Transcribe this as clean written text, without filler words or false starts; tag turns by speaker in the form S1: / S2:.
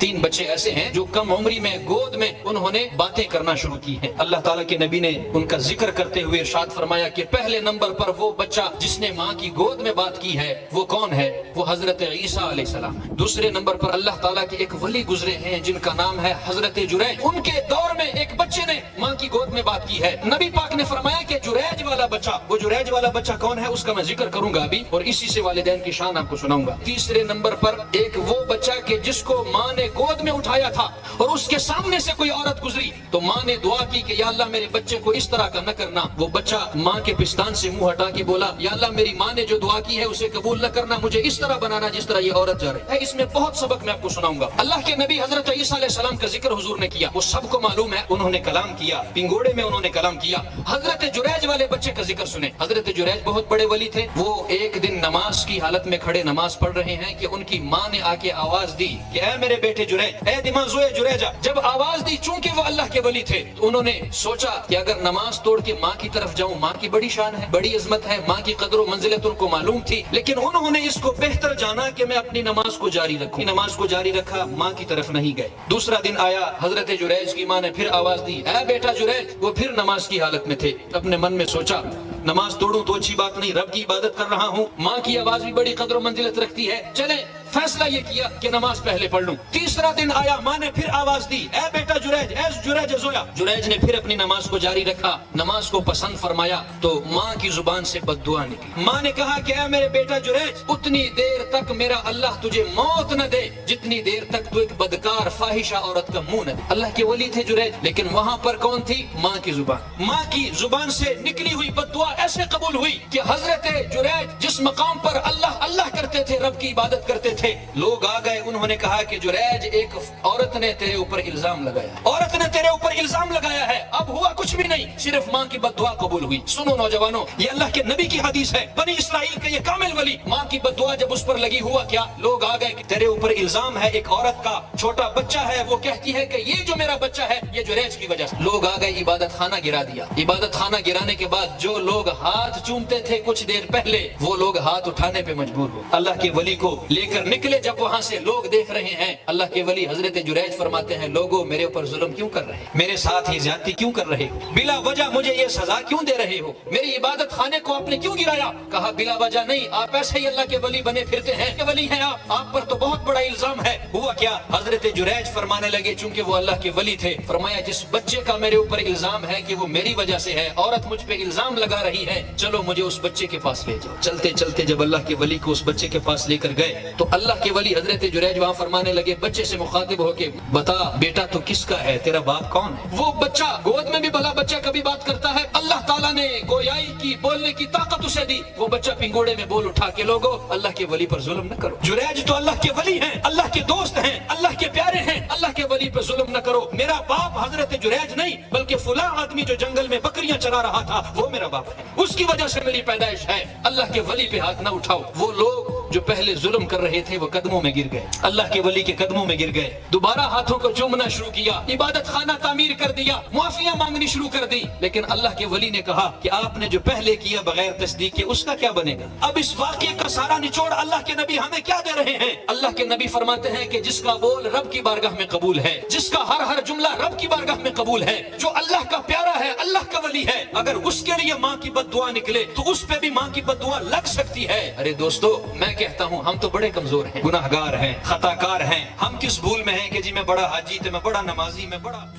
S1: 3 بچے ایسے ہیں جو کم عمری میں گود میں انہوں نے باتیں کرنا شروع کی ہیں. اللہ تعالیٰ کے نبی نے ان کا ذکر کرتے ہوئے ارشاد فرمایا کہ پہلے نمبر پر وہ بچہ جس نے ماں کی گود میں بات کی ہے وہ کون ہے؟ وہ حضرت عیسیٰ علیہ السلام. دوسرے نمبر پر اللہ تعالیٰ کے ایک ولی گزرے ہیں جن کا نام ہے حضرت جریج. ان کے دور میں ایک بچے نے ماں کی گود میں بات کی ہے. نبی پاک نے فرمایا کہ جریج والا بچہ، وہ جریج والا بچہ کون ہے اس کا میں ذکر کروں گا ابھی، اور اسی سے والدین کی شان آپ کو سناؤں گا. تیسرے نمبر پر ایک وہ بچہ کہ جس کو ماں نے گود میں اٹھایا تھا اور اس کے سامنے سے کوئی عورت گزری تو ماں نے دعا کی کہ یا اللہ میرے بچے کو اس طرح کا نہ کرنا. وہ بچہ ماں کے پستان سے منہ ہٹا کے بولا یا اللہ میری ماں نے جو دعا کی ہے اسے قبول نہ کرنا، مجھے اس طرح بنانا جس طرح یہ عورت جا رہی ہے. اس میں بہت سبق میں آپ کو سناؤں گا. اللہ کے نبی حضرت عیسیٰ علیہ السلام کا ذکر حضور نے کیا، وہ سب کو معلوم ہے. انہوں نے کلام کیا، پنگوڑے میں انہوں نے کلام کیا. حضرت جریج والے بچے کا ذکر سنیں. حضرت جریج بہت بڑے ولی تھے. وہ ایک دن نماز کی حالت میں کھڑے نماز پڑھ رہے ہیں کہ ان کی ماں نے آ کے آواز دی کہ اے میرے بیٹے جریج، اے دماغ جریجا. جب آواز دی، چونکہ وہ اللہ کے ولی تھے تو انہوں نے سوچا کہ اگر نماز توڑ کے ماں کی طرف جاؤں، ماں کی بڑی شان ہے، بڑی عظمت ہے، ماں کی قدر و منزلت ان کو معلوم تھی، لیکن انہوں نے اس کو بہتر جانا کہ میں اپنی نماز کو جاری رکھوں. نماز کو جاری رکھا، ماں کی طرف نہیں گئے. دوسرا دن آیا، حضرت جریج کی ماں نے پھر آواز دی اے بیٹا جریج. وہ پھر نماز کی حالت میں تھے. اپنے من میں سوچا نماز توڑوں تو اچھی بات نہیں، رب کی عبادت کر رہا ہوں، ماں کی آواز بھی بڑی قدر و منزلت رکھتی ہے، چلیں فیصلہ یہ کیا کہ نماز پہلے پڑھ لوں. تیسرا دن آیا، ماں نے پھر آواز دی اے بیٹا جریج، اے جریج زویا. جریج نے پھر اپنی نماز کو جاری رکھا، نماز کو پسند فرمایا تو ماں کی زبان سے بد دعا نکلی. ماں نے کہا کہ اے میرے بیٹا جریج، اتنی دیر تک میرا اللہ تجھے موت نہ دے جتنی دیر تک تو ایک بدکار فاحشہ عورت کا منہ نہ دے. اللہ کے ولی تھے جریج، لیکن وہاں پر کون تھی؟ ماں کی زبان. ماں کی زبان سے نکلی ہوئی بد دعا ایسے قبول ہوئی کہ حضرت جریج جس مقام پر اللہ اللہ کرتے تھے، رب کی عبادت کرتے تھے، لوگ آ گئے. انہوں نے کہا کہ جریج ایک عورت نے تیرے اوپر الزام لگایا، عورت نے تیرے اوپر الزام لگایا ہے. اب ہوا کچھ بھی نہیں، صرف ماں کی بد دعا قبول ہوئی. سنو نوجوانوں، یہ اللہ کے نبی کی حدیث ہے. بنی اسرائیل کا یہ کامل ولی، ماں کی بد دعا جب اس پر لگی، ہوا کیا؟ لوگ آ گئے کہ تیرے اوپر الزام ہے، ایک عورت کا چھوٹا بچہ ہے، وہ کہتی ہے کہ یہ جو میرا بچہ ہے یہ جریج کی وجہ سے. لوگ آ گئے، عبادت خانہ گرا دیا. عبادت خانہ گرانے کے بعد جو لوگ ہاتھ چومتے تھے کچھ دیر پہلے، وہ لوگ ہاتھ اٹھانے پہ مجبور ہو. اللہ کے ولی کو لے کر نکلے. جب وہاں سے لوگ دیکھ رہے ہیں، اللہ کے ولی حضرت جریج فرماتے ہیں لوگوں میرے اوپر ظلم کیوں کر رہے ہیں؟ میرے ساتھ یہ زیادتی کیوں کر رہے ہو؟ بلا وجہ مجھے یہ سزا کیوں دے رہے ہو؟ میری عبادت خانے کو آپ نے کیوں گرایا؟ کہا بلا وجہ نہیں، آپ ایسے ہی اللہ کے ولی بنے پھرتے ہیں کہ ولی ہیں آپ پر تو بہت بڑا الزام ہے. ہوا کیا؟ حضرت جریج فرمانے لگے، چونکہ وہ اللہ کے ولی تھے، فرمایا جس بچے کا میرے اوپر الزام ہے کہ وہ میری وجہ سے ہے، عورت مجھ پہ الزام لگا رہی ہے، چلو مجھے اس بچے کے پاس لے جاؤ. چلتے چلتے جب اللہ کے ولی کو اس بچے کے پاس لے کر گئے تو اللہ کے ولی حضرت جریج وہاں فرمانے لگے، بچے سے مخاطب ہو کے بتا بیٹا تو کس کا ہے، تیرا باپ کون ہے؟ وہ بچہ، گود میں بھی بھلا بچہ کبھی بات کرتا ہے؟ اللہ تعالیٰ نے گویائی کی، بولنے کی طاقت اسے دی. وہ بچہ پنگوڑے میں بول اٹھا کہ لوگوں اللہ کے ولی پر ظلم نہ کرو، جریج تو اللہ کے ولی ہیں، اللہ کے دوست ہیں، اللہ کے پیارے ہیں، اللہ کے ولی پر ظلم نہ کرو. میرا باپ حضرت جریج نہیں بلکہ فلاں آدمی جو جنگل میں بکریاں چرا رہا تھا وہ میرا باپ ہے، اس کی وجہ سے میری پیدائش ہے. اللہ کے ولی پہ ہاتھ نہ اٹھاؤ. وہ لوگ جو پہلے ظلم کر رہے تھے وہ قدموں میں گر گئے، اللہ کے ولی کے قدموں میں گر گئے. دوبارہ ہاتھوں کو چومنا شروع کیا، عبادت خانہ تعمیر کر دیا، معافیاں مانگنی شروع کر دی. لیکن اللہ کے ولی نے کہا کہ آپ نے جو پہلے کیا بغیر تصدیق کے اس کا کیا بنے گا؟ اب اس واقعے کا سارا نچوڑ اللہ کے نبی ہمیں کیا دے رہے ہیں؟ اللہ کے نبی فرماتے ہیں کہ جس کا بول رب کی بارگاہ میں قبول ہے، جس کا ہر جملہ رب کی بارگاہ میں قبول ہے، جو اللہ کا پیارا ہے، اللہ کا ولی ہے، اگر اس کے لیے ماں کی بد دعا نکلے تو اس پہ بھی ماں کی بد دعا لگ سکتی ہے. ارے دوستو، میں کہتا ہوں ہم تو بڑے کمزور ہیں، گناہگار ہیں، خطا کار ہیں. ہم کس بھول میں ہیں کہ جی میں بڑا حاجی تھا، میں بڑا نمازی، میں بڑا